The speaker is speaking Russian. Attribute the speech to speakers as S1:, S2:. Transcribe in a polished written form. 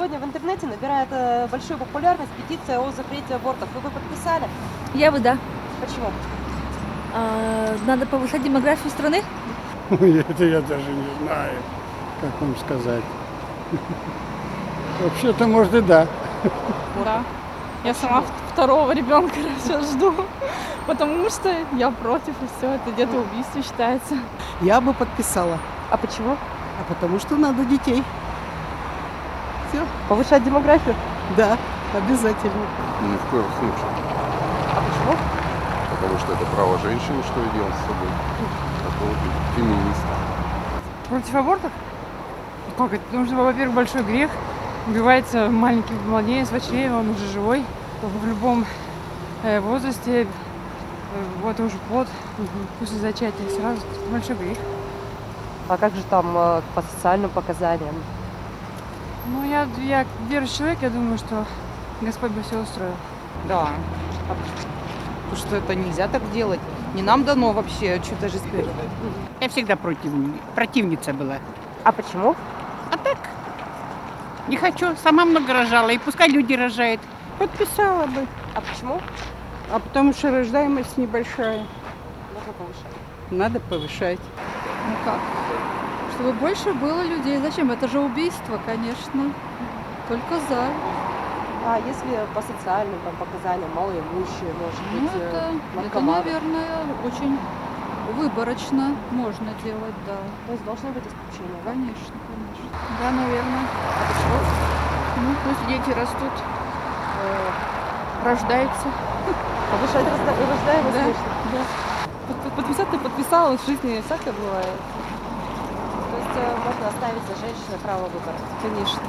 S1: сегодня в интернете набирает большую популярность петиция о запрете абортов. Вы бы подписали?
S2: Я бы, да.
S1: Почему?
S2: Надо повышать демографию страны.
S3: Ой, это я даже не знаю, как вам сказать. Вообще-то, может, и да.
S4: Да. Я сама второго ребенка сейчас жду, потому что я против, и все, это где-то убийство считается.
S5: Я бы подписала.
S1: А почему?
S5: А потому что надо детей. Все,
S1: Повышать демографию?
S5: да, обязательно.
S6: Ни в коем случае.
S1: А почему?
S6: Потому что это право женщины, что и делать с собой. Такого феминист.
S4: Против абортов? Как это? Потому что, во-первых, большой грех. Убивается маленький младенец в чреве, он уже живой. В любом возрасте, вот уже плод, после зачатия сразу большой грех.
S1: А как же там по социальным показаниям?
S4: Ну, я верующий человек, я думаю, что Господь бы все устроил.
S7: Да. Потому что это нельзя так делать. Не нам дано вообще что-то же спирт.
S8: Я всегда противница была.
S1: А почему?
S8: А так, не хочу. Сама много рожала, и пускай люди рожают.
S5: Подписала бы.
S1: А почему?
S5: А потому что рождаемость небольшая.
S1: Нужно повышать.
S5: Надо повышать.
S2: Ну как? Чтобы больше было людей. Зачем? Это же убийство, конечно. Только за.
S1: А если по социальным там, показаниям, малоимущие, может
S2: Ну,
S1: быть,
S2: это,
S1: наркоманы?
S2: наверное, очень выборочно можно делать, да.
S1: То есть должны быть исключения, да?
S2: Конечно, конечно.
S4: Да, наверное.
S1: А почему?
S4: Ну, пусть дети растут, рождаются.
S1: Повышать рождаемость,
S4: Да.
S1: конечно.
S4: Подписать ты подписала, в жизни всякое бывает.
S1: То есть можно оставить за женщиной право выбора.
S4: Конечно.